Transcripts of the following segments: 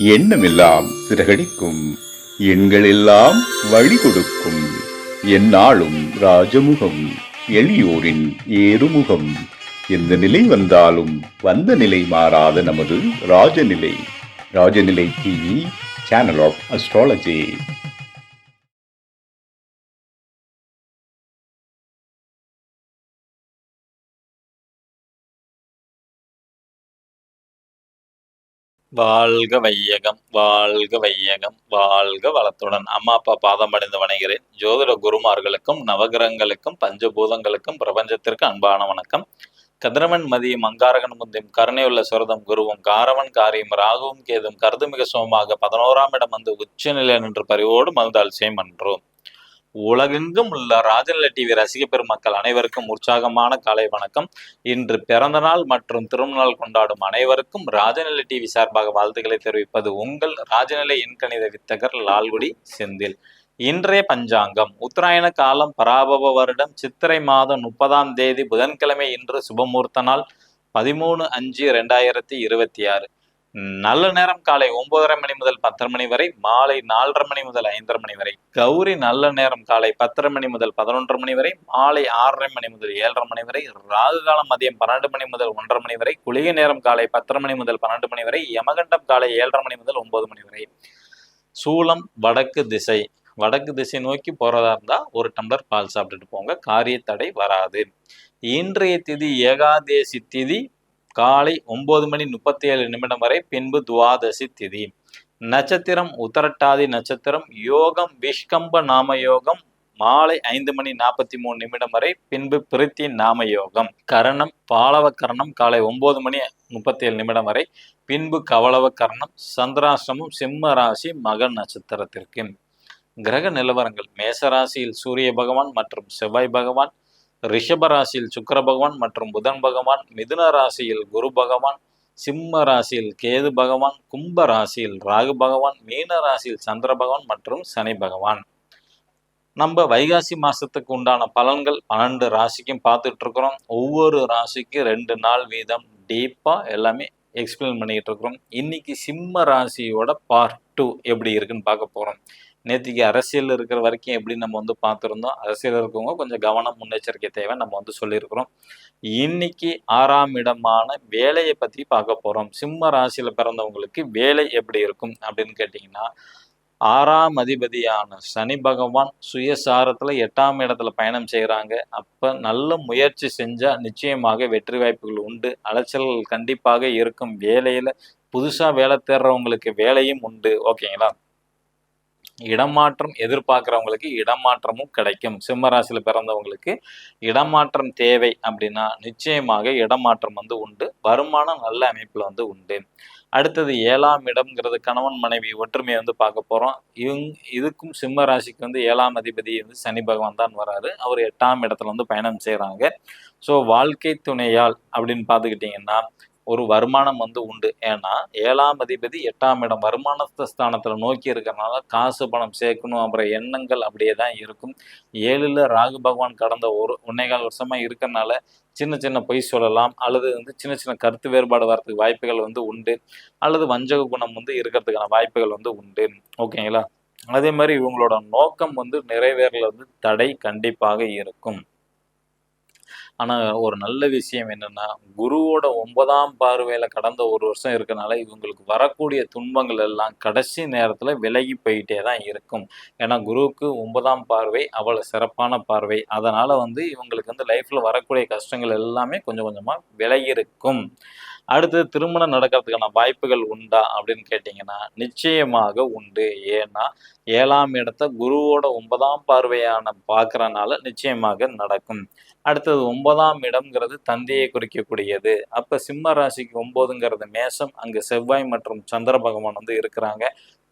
எண்ணமெல்லாம் சிறகடிக்கும், எண்களெல்லாம் வழி கொடுக்கும், எந்நாளும் ராஜமுகம், எளியோரின் ஏறுமுகம். எந்த நிலை வந்தாலும் வந்த நிலை மாறாத நமது Rajanilai. Rajanilai TV, channel of astrology. வாழ்க வையகம், வாழ்க வையகம், வாழ்க வளத்துடன். அம்மா அப்பா பாதம் அடைந்து வணங்குகிறேன். ஜோதிட குருமார்களுக்கும் நவகிரகங்களுக்கும் பஞ்சபூதங்களுக்கும் பிரபஞ்சத்திற்கு அன்பான வணக்கம். கதிரவன் மதியம் அங்காரகன் முந்தியும் கருணையுள்ள சுரதம் குருவும் காரவன் காரியம் ராகுவும் கேதும் கருதுமிக சோமாக 11ஆம் இடம் வந்து உச்சநிலை நின்று பரிவோடு மகிழ்ந்தால் செய்மன்றோம். உலகெங்கும் உள்ள ராஜநிலை டிவி ரசிக பெருமக்கள் அனைவருக்கும் உற்சாகமான காலை வணக்கம். இன்று பிறந்த நாள் மற்றும் திருமணநாள் கொண்டாடும் அனைவருக்கும் ராஜநிலை டிவி சார்பாக வாழ்த்துக்களை தெரிவிப்பது உங்கள் ராஜநிலை எண்கணித வித்தகர் லால்குடி செந்தில். இன்றைய பஞ்சாங்கம் உத்தராயண காலம் பராபவ வருடம் சித்திரை மாதம் 30ஆம் தேதி புதன்கிழமை. இன்று சுபமுகூர்த்த நாள் 13/5/2026. நல்ல நேரம் காலை 9:30 மணி முதல் 10:30 மணி வரை, மாலை 4:30 மணி முதல் 5:30 மணி வரை. கௌரி நல்ல நேரம் காலை 10:30 மணி முதல் 11:30 மணி வரை, மாலை 6:30 மணி முதல் 7:30 மணி வரை. ராகு காலம் மதியம் 12 மணி முதல் 1:30 மணி வரை. குளிகை நேரம் காலை 10:30 மணி முதல் 12 மணி வரை. யமகண்டம் காலை 7:30 மணி முதல் 9 மணி வரை. சூலம் வடக்கு திசை. வடக்கு திசை நோக்கி போறதா இருந்தா ஒரு டம்ளர் பால் சாப்பிட்டுட்டு போங்க, காரிய தடை வராது. இன்றைய திதி ஏகாதேசி திதி காலை 9:37 வரை, பின்பு துவாதசி திதி. நட்சத்திரம் உத்தரட்டாதி நட்சத்திரம். யோகம் விஷ்கம்ப நாம யோகம் மாலை 5:43 வரை, பின்பு பிரித்தி நாம யோகம். கரணம் பாலவ கரணம் காலை 9:37 வரை, பின்பு கவளவ கரணம். சந்திராசிரமம் சிம்ம ராசி மக நட்சத்திரத்திற்கு. கிரக நிலவரங்கள்: மேசராசியில் சூரிய பகவான் மற்றும் செவ்வாய் பகவான், ரிஷப ராசியில் சுக்கிர பகவான் மற்றும் புதன் பகவான், மிதுன ராசியில் குரு பகவான், சிம்ம ராசியில் கேது பகவான், கும்ப ராசியில் ராகு பகவான், மீன ராசியில் சந்திர பகவான் மற்றும் சனி பகவான். நம்ம வைகாசி மாசத்துக்கு உண்டான பலன்கள் 12 ராசிக்கும் பார்த்துட்டு இருக்கிறோம். ஒவ்வொரு ராசிக்கு 2 நாள் வீதம் டீப்பா எல்லாமே எக்ஸ்பிளைன் பண்ணிட்டு இருக்கிறோம். இன்னைக்கு சிம்ம ராசியோட பார்ட் 2 எப்படி இருக்குன்னு பார்க்க போறோம். நேற்றுக்கு அரசியல் இருக்கிற வரைக்கும் எப்படி நம்ம வந்து பார்த்துருந்தோம். அரசியல் இருக்கவங்க கொஞ்சம் கவனம் முன்னெச்சரிக்கை தேவை நம்ம வந்து சொல்லியிருக்கிறோம். இன்னைக்கு 6ஆம் இடமான வேலையை பற்றி பார்க்க போகிறோம். சிம்ம ராசியில் பிறந்தவங்களுக்கு வேலை எப்படி இருக்கும் அப்படின்னு கேட்டிங்கன்னா, 6ஆம் அதிபதியான சனி பகவான் சுயசாரத்தில் 8ஆம் இடத்துல பயணம் செய்கிறாங்க. அப்போ நல்ல முயற்சி செஞ்சால் நிச்சயமாக வெற்றி வாய்ப்புகள் உண்டு. அலைச்சல்கள் கண்டிப்பாக இருக்கும். வேலையில் புதுசாக வேலை தேடுறவங்களுக்கு வேலையும் உண்டு. ஓகேங்களா? இடமாற்றம் எதிர்பார்க்குறவங்களுக்கு இடமாற்றமும் கிடைக்கும். சிம்ம ராசியில் பிறந்தவங்களுக்கு இடமாற்றம் தேவை அப்படின்னா நிச்சயமாக இடமாற்றம் வந்து உண்டு. வருமானம் நல்ல அமைப்பில் வந்து உண்டு. அடுத்தது 7ஆம் இடம்ங்கிறது கணவன் மனைவி ஒற்றுமையை வந்து பார்க்க போகிறோம். இதுக்கும் சிம்ம ராசிக்கு வந்து 7ஆம் அதிபதி வந்து சனி பகவான் தான் வராரு. அவர் 8ஆம் இடத்துல வந்து பயணம் செய்கிறாங்க. ஸோ வாழ்க்கை துணையால் அப்படின்னு பார்த்துக்கிட்டிங்கன்னா ஒரு வருமானம் வந்து உண்டு. ஏன்னா 7ஆம் அதிபதி 8ஆம் இடம் வருமான ஸ்தானத்தில் நோக்கி இருக்கிறனால காசு பணம் சேர்க்கணும் அப்புறம் எண்ணங்கள் அப்படியே தான் இருக்கும். 7ல் ராகு பகவான் கடந்த 1.25 வருஷமா இருக்கிறனால சின்ன சின்ன பொய் சொல்லலாம், அல்லது வந்து சின்ன சின்ன கருத்து வேறுபாடு வரதுக்கு வாய்ப்புகள் வந்து உண்டு, அல்லது வஞ்சக குணம் வந்து இருக்கிறதுக்கான வாய்ப்புகள் வந்து உண்டு. ஓகேங்களா? அதே மாதிரி இவங்களோட நோக்கம் வந்து நிறைவேறல வந்து தடை கண்டிப்பாக இருக்கும். ஆனால் ஒரு நல்ல விஷயம் என்னென்னா, குருவோட 9ஆம் பார்வையில் கடந்த 1 வருஷம் இருக்கனால இவங்களுக்கு வரக்கூடிய துன்பங்கள் எல்லாம் கடைசி நேரத்தில் விலகி போயிட்டே தான் இருக்கும். ஏன்னா குருவுக்கு 9ஆம் பார்வை அவ்வளோ சிறப்பான பார்வை. அதனால் வந்து இவங்களுக்கு வந்து லைஃப்பில் வரக்கூடிய கஷ்டங்கள் எல்லாமே கொஞ்சம் கொஞ்சமாக விலகி இருக்கும். அடுத்து திருமணம் நடக்கிறதுக்கான வாய்ப்புகள் உண்டா அப்படின்னு கேட்டிங்கன்னா நிச்சயமாக உண்டு. ஏன்னா 7ஆம் இடத்தை குருவோட 9ஆம் பார்வையான பார்க்குறனால நிச்சயமாக நடக்கும். அடுத்தது 9ஆம் இடம்ங்கிறது தந்தையை குறிக்கக்கூடியது. அப்போ சிம்ம ராசிக்கு 9ங்கிறது மேஷம். அங்கே செவ்வாய் மற்றும் சந்திர பகவான் வந்து இருக்கிறாங்க.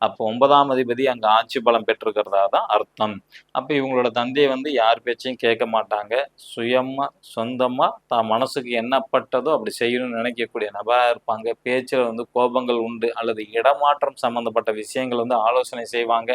அப்போ 9ஆம் அதிபதி அங்கே ஆட்சி பலம் பெற்றிருக்கிறதா தான் அர்த்தம். அப்போ இவங்களோட தந்தையை வந்து யார் பேச்சையும் கேட்க மாட்டாங்க. சுயமாக சொந்தமாக தான் மனசுக்கு என்னப்பட்டதோ அப்படி செய்யணும்னு நினைக்கக்கூடிய நபராக இருப்பாங்க. பேச்சில் வந்து கோபங்கள் உண்டு, அல்லது இடமாற்றம் சம்மந்தப்பட்ட விஷயங்கள் வந்து ஆலோசனை செய்வாங்க.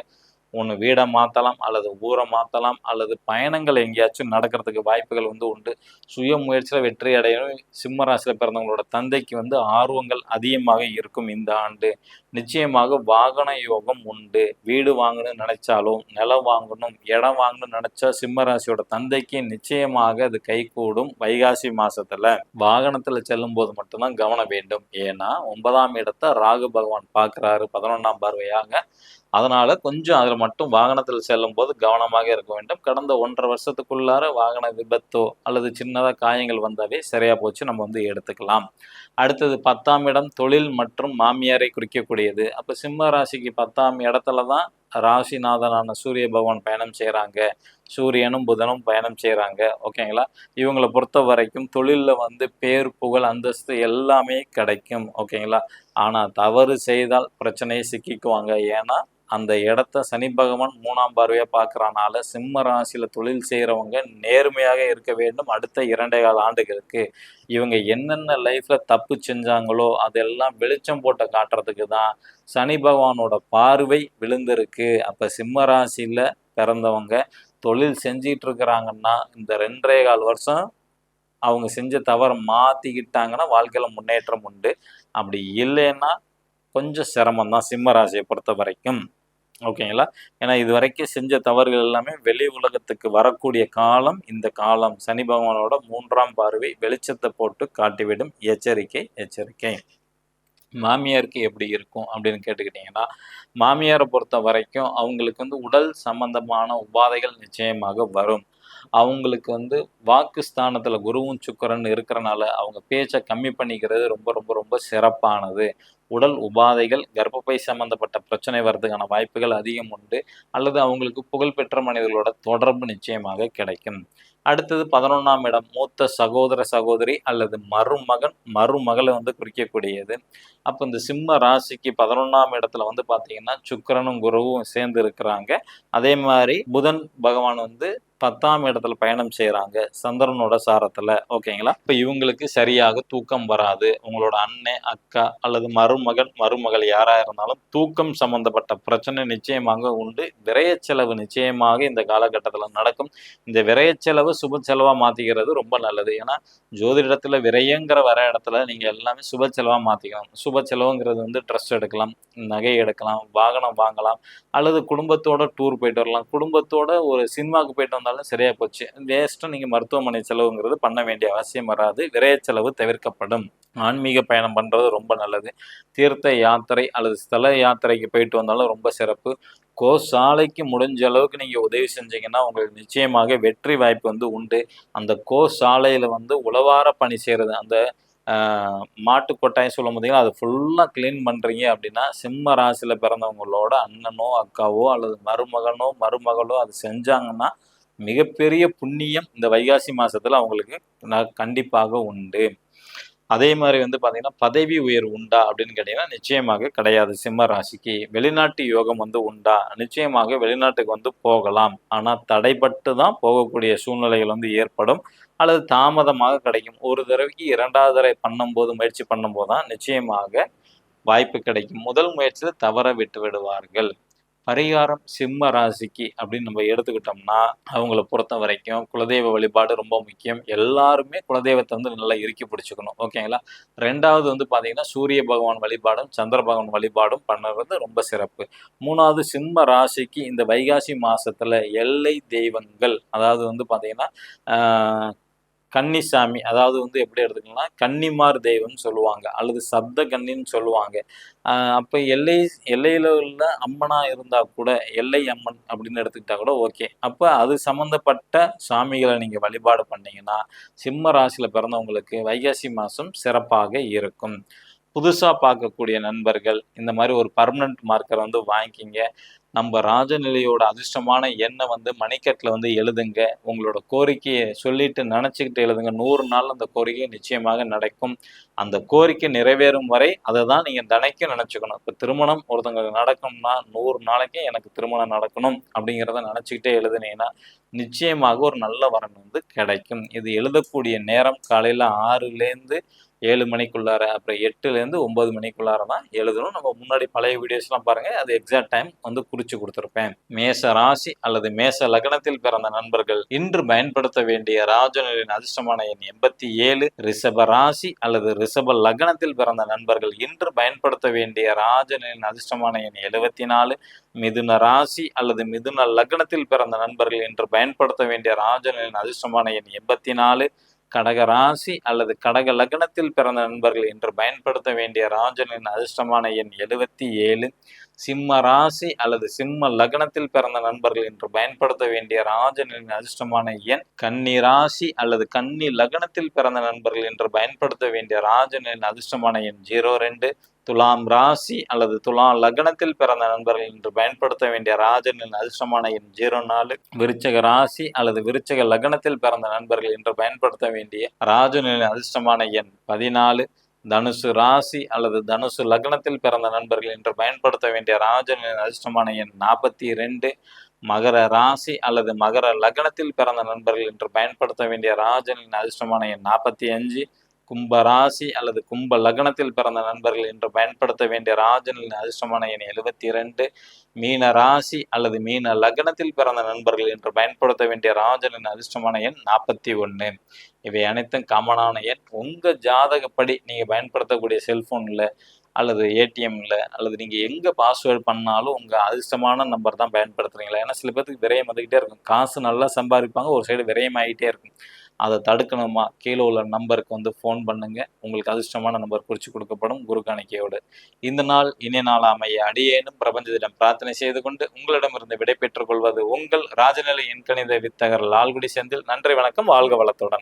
ஒன்று வீடை மாற்றலாம், அல்லது ஊரை மாற்றலாம், அல்லது பயணங்கள் எங்கேயாச்சும் நடக்கிறதுக்கு வாய்ப்புகள் வந்து உண்டு. சுய முயற்சியில் வெற்றி அடையணும். சிம்ம ராசியில் பிறந்தவங்களோட தந்தைக்கு வந்து ஆர்வங்கள் அதிகமாக இருக்கும் இந்த ஆண்டு. நிச்சயமாக வாகன யோகம் உண்டு. வீடு வாங்கணும்னு நினைச்சாலும், நிலம் வாங்கணும், இடம் வாங்கணும்னு நினைச்சா சிம்ம ராசியோட தந்தைக்கு நிச்சயமாக அது கைகூடும். வைகாசி மாசத்துல வாகனத்துல செல்லும் போது மட்டும்தான் கவனம் வேண்டும். ஏன்னா 9ஆம் இடத்தை ராகு பகவான் பார்க்கிறாரு 11ஆம் பார்வையாக. அதனால கொஞ்சம் அதில் மட்டும் வாகனத்தில் செல்லும் போது கவனமாக இருக்க வேண்டும். கடந்த 1.5 வருஷத்துக்குள்ளார வாகன விபத்தோ அல்லது சின்னதாக காயங்கள் வந்தாவே சரியா போச்சு, நம்ம வந்து எடுத்துக்கலாம். அடுத்தது 10ஆம் இடம் தொழில் மற்றும் மாமியாரை குறிக்கக்கூடியது. அப்போ சிம்ம ராசிக்கு 10ஆம் இடத்துல தான் ராசிநாதனான சூரிய பகவான் பயணம் செய்கிறாங்க. சூரியனும் புதனும் பயணம் செய்கிறாங்க. ஓகேங்களா? இவங்களை பொறுத்த வரைக்கும் தொழிலில் வந்து பேர் புகழ் அந்தஸ்து எல்லாமே கிடைக்கும். ஓகேங்களா? ஆனால் தவறு செய்தால் பிரச்சனையை சிக்கிக்குவாங்க. ஏன்னா அந்த இடத்த சனி பகவான் 3ஆம் பார்வையாக பார்க்குறனால சிம்ம ராசியில் தொழில் செய்கிறவங்க நேர்மையாக இருக்க வேண்டும். அடுத்த 2.25 ஆண்டுகளுக்கு இவங்க என்னென்ன லைஃப்பில் தப்பு செஞ்சாங்களோ அதெல்லாம் வெளிச்சம் போட்ட காட்டுறதுக்கு தான் சனி பகவானோட பார்வை விழுந்திருக்கு. அப்போ சிம்ம ராசியில் பிறந்தவங்க தொழில் செஞ்சிட்டு இருக்கிறாங்கன்னா இந்த 2.25 வருஷம் அவங்க செஞ்ச தவறை மாற்றிக்கிட்டாங்கன்னா வாழ்க்கையில் முன்னேற்றம் உண்டு. அப்படி இல்லைன்னா கொஞ்சம் சிரமம் தான் சிம்ம ராசியை பொறுத்த வரைக்கும். ஓகேங்களா? ஏன்னா இது வரைக்கும் செஞ்ச தவறுகள் எல்லாமே வெளி உலகத்துக்கு வரக்கூடிய காலம் இந்த காலம். சனி பகவானோட 3ஆம் பார்வை வெளிச்சத்தை போட்டு காட்டிவிடும். எச்சரிக்கை எச்சரிக்கை. மாமியாருக்கு எப்படி இருக்கும் அப்படின்னு கேட்டுக்கிட்டிங்கன்னா, மாமியாரை பொறுத்த வரைக்கும் அவங்களுக்கு வந்து உடல் சம்பந்தமான உபாதைகள் நிச்சயமாக வரும். அவங்களுக்கு வந்து வாக்கு ஸ்தானத்தில் குருவும் சுக்கிரன் இருக்கிறனால அவங்க பேச்சை கம்மி பண்ணிக்கிறது ரொம்ப ரொம்ப ரொம்ப சிறப்பானது. உடல் உபாதைகள், கர்ப்பப்பை சம்பந்தப்பட்ட பிரச்சனை வர்றதுக்கான வாய்ப்புகள் அதிகம் உண்டு. அல்லது அவங்களுக்கு புகழ்பெற்ற மனிதர்களோட தொடர்பு நிச்சயமாக கிடைக்கும். அடுத்தது 11ஆம் இடம் மூத்த சகோதர சகோதரி அல்லது மருமகன் மருமகளை வந்து குறிக்கக்கூடியது. அப்போ இந்த சிம்ம ராசிக்கு 11ஆம் இடத்துல வந்து பார்த்தீங்கன்னா சுக்கிரனும் குருவும் சேர்ந்து இருக்கிறாங்க. அதே மாதிரி புதன் பகவான் வந்து 10ஆம் இடத்துல பயணம் செய்கிறாங்க சந்திரனோட சாரத்தில். ஓகேங்களா? இப்போ இவங்களுக்கு சரியாக தூக்கம் வராது. உங்களோட அண்ணன் அக்கா அல்லது மருமகன் மருமகள் யாராக இருந்தாலும் தூக்கம் சம்பந்தப்பட்ட பிரச்சனை நிச்சயமாக உண்டு. விரய செலவு நிச்சயமாக இந்த காலகட்டத்தில் நடக்கும். இந்த விரய செலவு சுப செலவாக மாற்றிக்கிறது ரொம்ப நல்லது. ஏன்னா ஜோதிடத்தில் விரயங்கிற வர இடத்துல நீங்கள் எல்லாமே சுப செலவாக மாற்றிக்கணும். சுப செலவுங்கிறது வந்து ட்ரெஸ் எடுக்கலாம், நகை எடுக்கலாம், வாகனம் வாங்கலாம், அல்லது குடும்பத்தோட டூர் போயிட்டு வரலாம். குடும்பத்தோட ஒரு சினிமாவுக்கு போயிட்டு வந்தாலும் சரியாக போச்சு. வேஸ்ட்டாக நீங்கள் மருத்துவமனை செலவுங்கிறது பண்ண வேண்டிய அவசியம் வராது. விரைய செலவு தவிர்க்கப்படும். ஆன்மீக பயணம் பண்ணுறது ரொம்ப நல்லது. தீர்த்த யாத்திரை அல்லது ஸ்தல யாத்திரைக்கு போயிட்டு வந்தாலும் ரொம்ப சிறப்பு. கோசாலைக்கு முடிஞ்ச அளவுக்கு நீங்கள் உதவி செஞ்சீங்கன்னா உங்களுக்கு நிச்சயமாக வெற்றி வாய்ப்பு வந்து உண்டு. அந்த கோசாலையில் வந்து உழவார பணி செய்கிறது, அந்த மாட்டு கொட்டாயம் சொல்லும் போதீங்கன்னா அதை ஃபுல்லாக க்ளீன் பண்ணுறீங்க அப்படின்னா சிம்ம ராசியில் பிறந்தவங்களோட அண்ணனோ அக்காவோ அல்லது மருமகனோ மருமகளோ அது செஞ்சாங்கன்னா மிகப்பெரிய புண்ணியம் இந்த வைகாசி மாதத்தில் அவங்களுக்கு கண்டிப்பாக உண்டு. அதே மாதிரி வந்து பார்த்தீங்கன்னா பதவி உயர்வு உண்டா அப்படின்னு கேட்டிங்கன்னா நிச்சயமாக கிடையாது. சிம்ம ராசிக்கு வெளிநாட்டு யோகம் வந்து உண்டா? நிச்சயமாக வெளிநாட்டுக்கு வந்து போகலாம். ஆனால் தடைப்பட்டு தான் போகக்கூடிய சூழ்நிலைகள் வந்து ஏற்படும் அல்லது தாமதமாக கிடைக்கும். ஒரு தடவைக்கு 2வது தடவை முயற்சி பண்ணும்போது தான் நிச்சயமாக வாய்ப்பு கிடைக்கும். முதல் முயற்சியில் தவற விட்டு விடுவார்கள். பரிகாரம் சிம்ம ராசிக்கு அப்படின்னு நம்ம எடுத்துக்கிட்டோம்னா அவங்கள பொறுத்த வரைக்கும் குலதெய்வ வழிபாடு ரொம்ப முக்கியம். எல்லாருமே குலதெய்வத்தை வந்து நல்லா இறுக்கி பிடிச்சிக்கணும். ஓகேங்களா? 2வது வந்து பார்த்தீங்கன்னா சூரிய பகவான் வழிபாடும் சந்திர பகவான் வழிபாடும் பண்ணுறது ரொம்ப சிறப்பு. 3வது சிம்ம ராசிக்கு இந்த வைகாசி மாசத்துல எல்லை தெய்வங்கள், அதாவது வந்து பார்த்தீங்கன்னா கன்னிசாமி, அதாவது வந்து எப்படி எடுத்துக்கலாம், கன்னிமார் தெய்வம்னு சொல்லுவாங்க அல்லது சப்த கன்னின்னு சொல்லுவாங்க. அப்போ எல்லையில் உள்ள அம்மனாக இருந்தால் கூட எல்லை அம்மன் அப்படின்னு எடுத்துக்கிட்டா கூட ஓகே. அப்போ அது சம்மந்தப்பட்ட சாமிகளை நீங்கள் வழிபாடு பண்ணீங்கன்னா சிம்ம ராசியில் பிறந்தவங்களுக்கு வைகாசி மாதம் சிறப்பாக இருக்கும். புதுசாக பார்க்கக்கூடிய நண்பர்கள் இந்த மாதிரி ஒரு பர்மனண்ட் மார்க்கர் வந்து வாங்கிக்கிங்க. நம்ம ராஜநிலையோட அதிர்ஷ்டமான எண்ணை வந்து மணிக்கட்டில் வந்து எழுதுங்க. உங்களோட கோரிக்கையை சொல்லிட்டு நினச்சிக்கிட்டு எழுதுங்க. 100 நாள் அந்த கோரிக்கை நிச்சயமாக நடக்கும். அந்த கோரிக்கை நிறைவேறும் வரை அதை தான் நீங்கள் தினைக்கும் நினச்சிக்கணும். இப்போ திருமணம் ஒருத்தங்களுக்கு நடக்கணும்னா 100 நாளைக்கு எனக்கு திருமணம் நடக்கணும் அப்படிங்கிறத நினச்சிக்கிட்டே எழுதுனீங்கன்னா நிச்சயமாக ஒரு நல்ல வரன் வந்து கிடைக்கும். இது எழுதக்கூடிய நேரம் காலையில் 6லேருந்து 7 மணிக்குள்ளார, அப்புறம் 8லேருந்து 9 மணிக்குள்ளார தான் எழுதணும். நம்ம முன்னாடி பழைய வீடியோஸ்லாம் பாருங்கள், அது எக்ஸாக்ட் டைம் வந்து குறிச்சு குறிச்சு கொடுத்திருப்பேன். மேச ராசி அல்லது மேச லக்னத்தில் பிறந்த நண்பர்கள் இன்று பயன்படுத்த வேண்டிய ராஜநிலையின் அதிர்ஷ்டமான எண் 87. ரிஷப ராசி அல்லது ரிஷப லக்னத்தில் பிறந்த நண்பர்கள் இன்று பயன்படுத்த வேண்டிய ராஜநிலையின் அதிர்ஷ்டமான எண் 74. மிதுன ராசி அல்லது மிதுன லக்னத்தில் பிறந்த நண்பர்கள் இன்று பயன்படுத்த வேண்டிய ராஜநிலையின் அதிர்ஷ்டமான எண் 84. கடக ராசி அல்லது கடக லக்னத்தில் பிறந்த நண்பர்கள் இன்று பயன்படுத்த வேண்டிய ராஜனின் அதிர்ஷ்டமான எண் 77. சிம்ம ராசி அல்லது சிம்ம லக்னத்தில் பிறந்த நண்பர்கள் இன்று பயன்படுத்த வேண்டிய ராஜனின் அதிர்ஷ்டமான எண். கன்னி ராசி அல்லது கன்னி லக்னத்தில் பிறந்த நண்பர்கள் இன்று பயன்படுத்த வேண்டிய ராஜனின் அதிர்ஷ்டமான எண் 02. துலாம் ராசி அல்லது துலாம் லக்னத்தில் பிறந்த நண்பர்கள் இன்று பயன்படுத்த வேண்டிய ராஜனின் அதிர்ஷ்டமான எண் 04. விருச்சக ராசி அல்லது விருச்சக லக்னத்தில் பிறந்த நண்பர்கள் இன்று பயன்படுத்த வேண்டிய ராஜனின் அதிர்ஷ்டமான எண் 14. தனுசு ராசி அல்லது தனுசு லக்னத்தில் பிறந்த நண்பர்கள் இன்று பயன்படுத்த வேண்டிய ராஜனின் அதிர்ஷ்டமான எண் 42. மகர ராசி அல்லது மகர லக்னத்தில் பிறந்த நண்பர்கள் இன்று பயன்படுத்த வேண்டிய ராஜனின் அதிர்ஷ்டமான எண் 45. கும்ப ராசி அல்லது கும்ப லக்னத்தில் பிறந்த நண்பர்கள் இன்று பயன்படுத்த வேண்டிய ராஜனின் அதிர்ஷ்டமான எண் 72. மீன ராசி அல்லது மீன லக்னத்தில் பிறந்த நண்பர்கள் இன்று பயன்படுத்த வேண்டிய ராஜனின் அதிர்ஷ்டமான எண் 41. இவை அனைத்தும் காமனான எண். உங்க ஜாதகப்படி நீங்க பயன்படுத்தக்கூடிய செல்போன்ல அல்லது ஏடிஎம்ல அல்லது நீங்க எங்க பாஸ்வேர்டு பண்ணாலும் உங்க அதிர்ஷ்டமான நம்பர் தான் பயன்படுத்துறீங்களா? ஏன்னா சில பேருக்கு விரயம் வந்துகிட்டே இருக்கும். காசு நல்லா சம்பாதிப்பாங்க, ஒரு சைடு விரயம் ஆகிட்டே இருக்கும். அதை தடுக்கணுமா? கீழே உள்ள நம்பருக்கு ஃபோன் பண்ணுங்க. உங்களுக்கு அதிர்ஷ்டமான நம்பர் குறித்து கொடுக்கப்படும் குரு காணிக்கையோடு. இந்த நாள் இனிய நாள் அமைய அடியேனும் பிரபஞ்சத்திடம் பிரார்த்தனை செய்து கொண்டு உங்களிடமிருந்து விடை பெற்றுக் கொள்வது உங்கள் ராஜநிலை எண்கணித வித்தகர் லால்குடி செந்தில். நன்றி, வணக்கம், வாழ்க வளத்துடன்.